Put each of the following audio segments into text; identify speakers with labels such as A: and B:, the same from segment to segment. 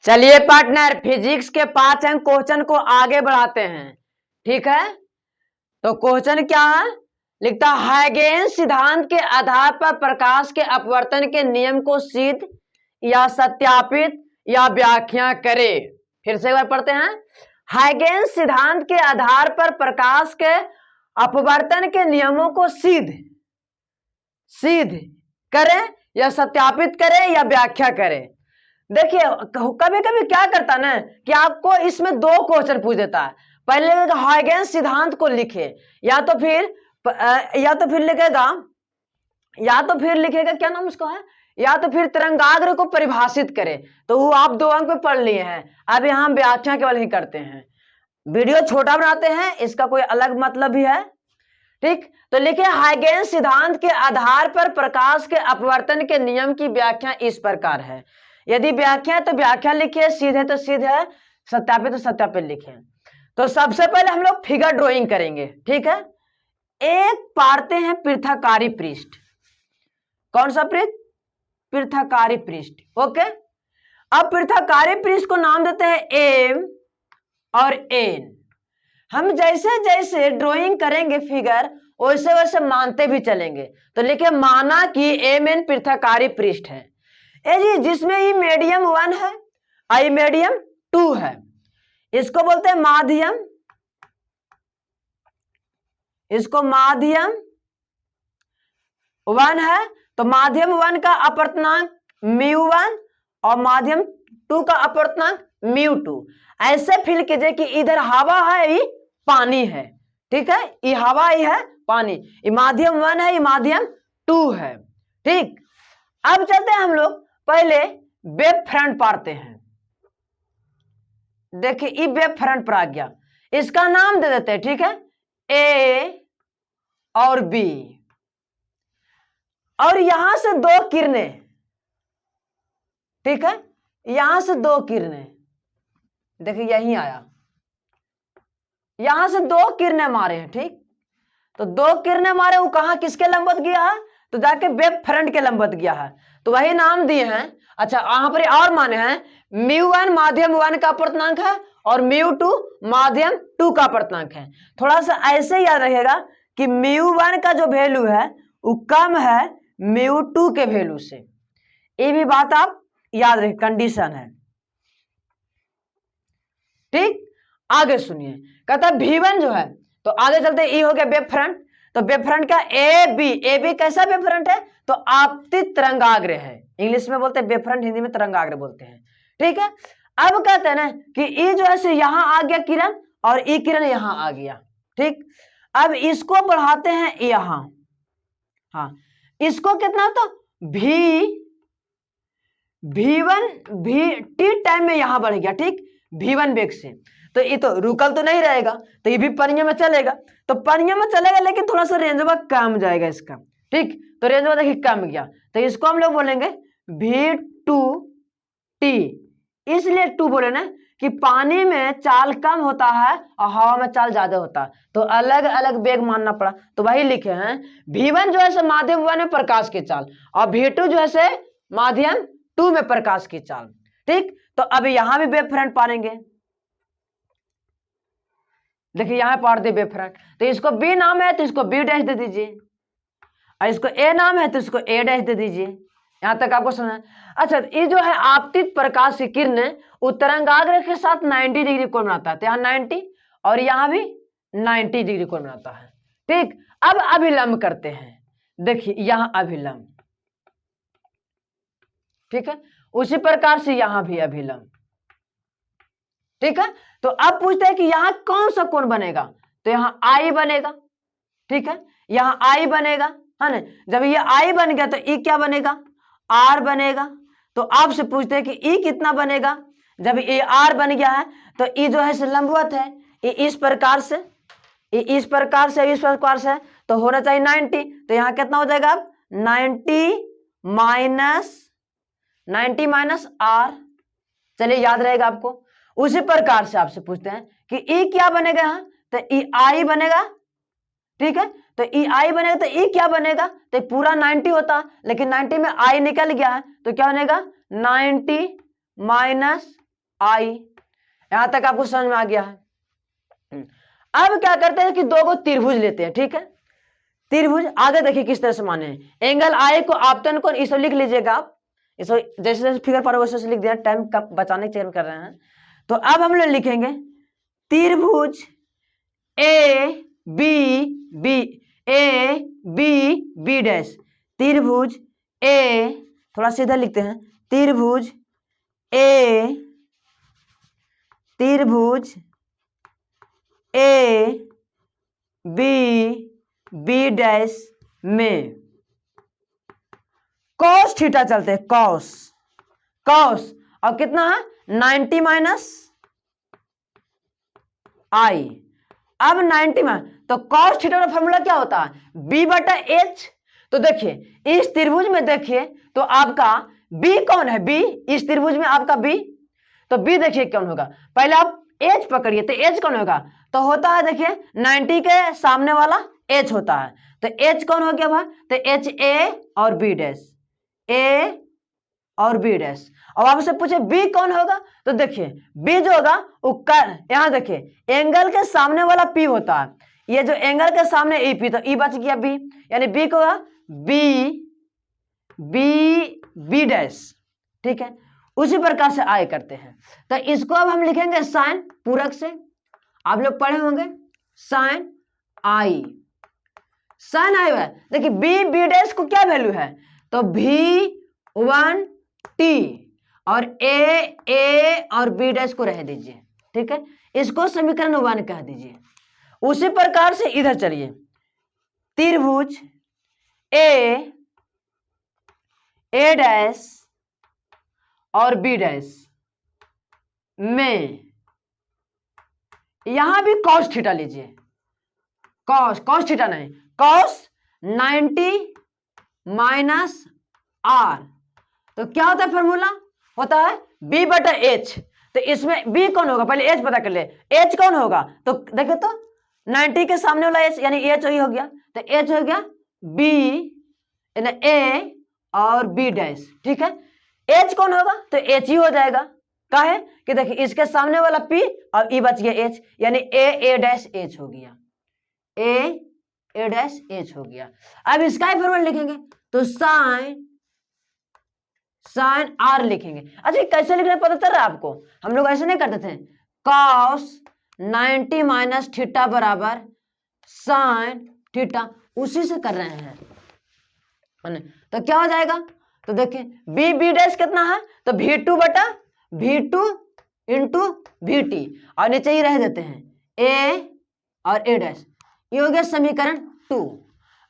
A: चलिए partner, physics के 5 अंक क्वेश्चन को आगे बढ़ाते हैं। ठीक है, तो क्वेश्चन क्या है? लिखता हाइगेंस सिद्धांत के आधार पर प्रकाश के अपवर्तन के नियम को सिद्ध या सत्यापित या व्याख्या करे। फिर से एक बार पढ़ते हैं। हाइगेंस सिद्धांत के आधार पर प्रकाश के अपवर्तन के नियमों को सिद्ध करें या सत्यापित करें या व्याख्या करें। देखिए, कभी कभी क्या करता ना कि आपको इसमें दो क्वेश्चन पूछ देता है। पहले हाइगेंस सिद्धांत को लिखे, या तो फिर लिखेगा क्या नाम उसका है, या तो फिर तरंगाग्र को परिभाषित करे। तो वो आप 2 अंक पे पढ़ लिए हैं। अब यहाँ हम व्याख्या केवल ही करते हैं, वीडियो छोटा बनाते हैं, इसका कोई अलग मतलब भी है। ठीक, तो लिखे हाइगेंस सिद्धांत के आधार पर प्रकाश के अपवर्तन के नियम की व्याख्या इस प्रकार है। यदि व्याख्या है तो व्याख्या लिखिए, सीधे तो सीधे है, सत्यापित तो सत्यापित लिखे। तो सबसे पहले हम लोग फिगर ड्राइंग करेंगे। ठीक है, एक पारते हैं पृथककारी पृष्ठ। कौन सा पृष्ठ? पृथककारी पृष्ठ। ओके, अब पृथककारी पृष्ठ को नाम देते हैं एम और एन। हम जैसे जैसे ड्राइंग करेंगे फिगर, वैसे वैसे मानते भी चलेंगे। तो लिखे माना कि एम एन पृथककारी पृष्ठ है जी, जिसमें ई मीडियम 1 है, आई मीडियम 2 है। इसको बोलते हैं माध्यम, इसको माध्यम 1 है। तो माध्यम 1 का अपवर्तनांक μ1 और माध्यम 2 का अपवर्तनांक μ2। ऐसे फील कीजिए कि इधर हवा है, ये पानी है। ठीक है, ये हवा ही है, पानी। ये माध्यम 1 है, ये माध्यम 2 है। ठीक, अब चलते हैं हम लोग पहले वेव फ्रंट पढ़ते हैं। देखिए, ये वेव फ्रंट पर आ गया, इसका नाम दे देते हैं। ठीक है, ए और बी, और यहां से 2 किरणें। ठीक है, यहां से 2 किरणें, देखिए यहीं आया, यहां से 2 किरणें मारे हैं। ठीक, तो 2 किरणें मारे, वो कहां किसके लंबवत गया है? तो जाके वेव फ्रंट के लंबवत गया है, तो वही नाम दिए हैं। अच्छा, यहां पर और माने हैं μ1 माध्यम 1 का अपवर्तनांक है और μ2 माध्यम 2 का अपवर्तनांक है। थोड़ा सा ऐसे याद रखेगा कि μ1 का जो वैल्यू है वो कम है μ2 के वैल्यू से। ये भी बात आप याद रखें, कंडीशन है। ठीक, आगे सुनिए, कहता है V1 जो है, तो आगे चलते ई हो गया वेव फ्रंट। तो वेव फ्रंट का ए बी कैसा वेव फ्रंट है? तो आपतित तरंगाग्र है। इंग्लिश में बोलते हैं वेव फ्रंट, हिंदी में तरंगाग्र बोलते हैं। ठीक है, अब कहते हैं ना कि ई जो है यहां आ गया किरण, और ई किरण यहां आ गया। ठीक, अब इसको बढ़ाते हैं यहां, हाँ, इसको कितना, तो V1 टी टाइम में यहां बढ़ गया। ठीक, V1 वेग से, तो ये तो रुकल तो नहीं रहेगा, तो ये भी पानी में चलेगा। तो पानी में चलेगा, लेकिन थोड़ा सा रेंजवा कम जाएगा इसका। ठीक, तो रेंजवा देखिए कम गया, तो इसको हम लोग बोलेंगे V2T। इसलिए 2 बोले ना कि पानी में चाल कम होता है और हवा में चाल ज्यादा होता है, तो अलग अलग वेग मानना पड़ा। तो वही लिखे हैं, V1 जो है माध्यम 1 में प्रकाश की चाल, और V2 जो है माध्यम 2 में प्रकाश की चाल। ठीक, तो अब यहां भी वेव फ्रंट पाएंगे। देखिए यहां पढ़ दे वेव फ्रंट, तो इसको बी नाम है तो इसको बी डैश दे दीजिए, और इसको ए नाम है तो इसको ए डैश दे दीजिए। यहां तक आपको समझ? अच्छा, ये जो है आपतित प्रकाश की किरण तरंगाग्र के साथ 90 डिग्री कोण बनाता है, तो यहाँ 90 और यहाँ भी 90 डिग्री कोण बनाता है। ठीक, अब अभिलंब करते हैं। देखिए यहां अभिलंब, ठीक है, उसी प्रकार से यहां भी अभिलंब। ठीक है, तो अब पूछते हैं कि यहां कौन सा कोण बनेगा? तो यहां आई बनेगा। ठीक है, यहां आई बनेगा, है ना। जब ये आई बन गया तो ई क्या बनेगा? आर बनेगा। तो आपसे पूछते हैं कि ई कितना बनेगा? जब ये आर बन गया है तो ई जो है लंबवत है, ये इस प्रकार से, ये इस प्रकार से, इस प्रकार से, तो होना चाहिए 90। तो यहां कितना हो जाएगा? अब 90 माइनस आर। चलिए याद रहेगा आपको। उसी प्रकार से आपसे पूछते हैं कि ई क्या बनेगा यहाँ? तो ई आई बनेगा। ठीक है, तो ई आई बनेगा, तो ई क्या बनेगा? तो पूरा 90 होता, लेकिन 90 में आई निकल गया है, तो क्या बनेगा? 90 माइनस आई। यहां तक आपको समझ में आ गया है। अब क्या करते हैं कि दो को त्रिभुज लेते हैं, ठीक है। त्रिभुज आगे देखिए किस तरह से माने हैं। एंगल आई को आपतन कोण इसे लिख लीजिएगा आप, इसको जैसे जैसे फिगर पर वैसे लिख दिया, टाइम का बचाने के लिए कर रहे हैं। तो अब हम लोग लिखेंगे त्रिभुज A B B, A B B dash, त्रिभुज ए, थोड़ा सीधा लिखते हैं, त्रिभुज ए, त्रिभुज ए बी बी डैश में कॉस थीटा चलते हैं, कॉस, कॉस, और कितना है 90 माइनस आई। अब 90 में तो कॉस थीटा का फॉर्मूला क्या होता है, बी बटा एच। तो देखिए इस त्रिभुज में देखिए तो आपका बी कौन है, बी, इस त्रिभुज में आपका बी, तो बी देखिए कौन होगा, पहले आप एच पकड़िए, तो एच कौन होगा, तो होता है देखिए 90 के सामने वाला एच होता है, तो एच कौन हो गया भाई, तो एच ए और बी डैश, ए और बी डैश। अब आपसे पूछे बी कौन होगा, तो देखिए बी जो होगा वो कर, यहां देखिए एंगल के सामने वाला पी होता है, ये जो एंगल के सामने ई पी, तो ई बच गया बी, यानी बी को होगा बी बी बी डैश, ठीक है। उसी प्रकार से आई करते हैं, तो इसको अब हम लिखेंगे साइन पूरक से, आप लोग पढ़े होंगे साइन आई, साइन आई है। देखिए बी बी डैश को क्या वैल्यू है, तो V1 T और ए और बी डैश को रह दीजिए, ठीक है, इसको समीकरण 1 कह दीजिए। उसी प्रकार से इधर चलिए, त्रिभुज ए डैश और बी डैश में यहां भी कॉस थीटा लीजिए, कॉस थीटा नहीं, कॉस 90 माइनस आर, तो क्या होता है फॉर्मूला, होता है बी बटा एच। तो इसमें बी कौन होगा, पहले एच पता कर ले, एच कौन होगा, तो देखो तो 90 के सामने वाला एच यानी एच ही हो गया, तो एच हो गया बी ए और बी डैश, ठीक है। एच कौन होगा, तो एच ही हो जाएगा, काहे कि देखिए इसके सामने वाला पी और ई बच गया एच, यानी ए डैश एच हो गया, ए डैश एच हो गया। अब इसका ही फॉर्मूला लिखेंगे, तो साइन आर लिखेंगे। अच्छा कैसे लिखना पता चल रहा है आपको, हम लोग ऐसे नहीं करते थे, कॉस 90 माइनस थीटा बराबर साइन थीटा, उसी से कर रहे हैं, तो क्या हो जाएगा, तो देखिए बी बी डैश कितना है, तो V2 बटा V2 इंटू VT, और नीचे ही रह देते हैं ए और ए डैश, ये हो गया समीकरण 2।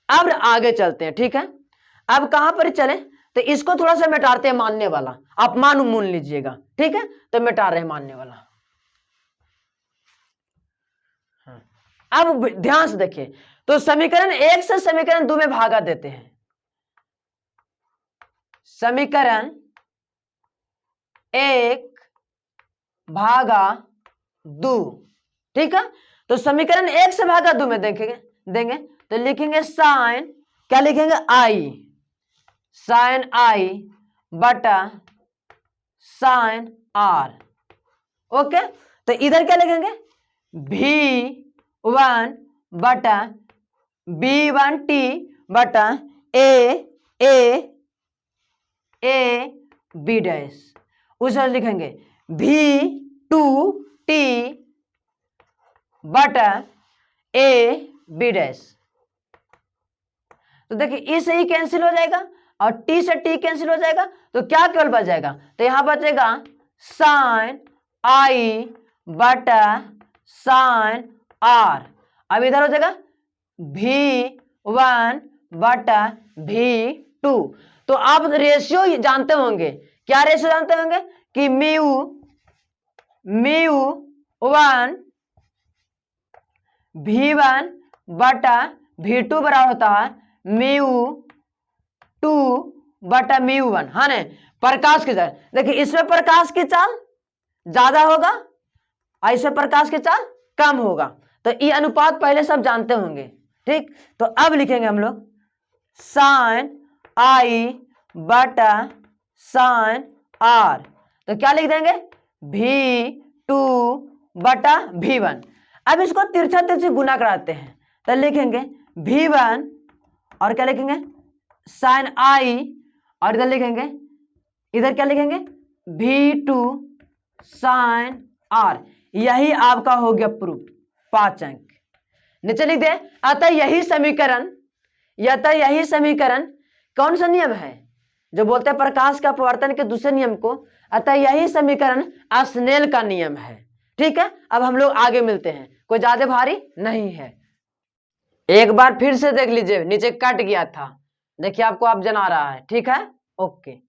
A: अब आगे चलते हैं, ठीक है। अब कहां पर चले, तो इसको थोड़ा सा मिटाते हैं, मानने वाला आप मान लीजिएगा, ठीक है, तो मिटा रहे हैं मानने वाला। अब ध्यान से देखिए, तो समीकरण 1 से समीकरण 2 में भागा देते हैं, समीकरण 1 भागा 2, ठीक है। तो समीकरण 1 से भागा 2 में देंगे तो लिखेंगे साइन, क्या लिखेंगे आई, साइन आई बटा साइन आर, ओके। तो इधर क्या लिखेंगे V1 बटा B1T बटा ए बी डैश, उस लिखेंगे V2T बटा ए बी डैश। तो देखिए ई से ई कैंसिल हो जाएगा और टी से टी कैंसिल हो जाएगा, तो क्या केवल बच जाएगा, तो यहां बचेगा साइन आई बटा साइन आर। अब इधर हो जाएगा V1 बटा V2। तो आप रेशियो जानते होंगे, क्या रेशियो जानते होंगे कि म्यू 1 V1 बटा V2 बराबर होता है म्यू 2 बटा म्यू 1, हाँ नहीं, प्रकाश की चाल। देखिए इसमें प्रकाश की चाल ज्यादा होगा और इसमें प्रकाश की चाल कम होगा, तो ये अनुपात पहले सब जानते होंगे, ठीक। तो अब लिखेंगे हम लोग साइन आई बटा साइन आर, तो क्या लिख देंगे V2/V1। अब इसको तिरछा तिरछी गुना कराते हैं, तो लिखेंगे V1 और क्या लिखेंगे sin I, और इधर लिखेंगे, इधर क्या लिखेंगे V2 sin R। यही आपका हो गया प्रूफ, 5 अंक। नीचे लिख दे, अतः यही समीकरण कौन सा नियम है जो बोलते हैं प्रकाश का अपवर्तन के दूसरे नियम को, अतः यही समीकरण स्नेल का नियम है। ठीक है, अब हम लोग आगे मिलते हैं, कोई ज्यादा भारी नहीं है। एक बार फिर से देख लीजिए, नीचे कट गया था, देखिए आपको आप जना रहा है। ठीक है, ओके।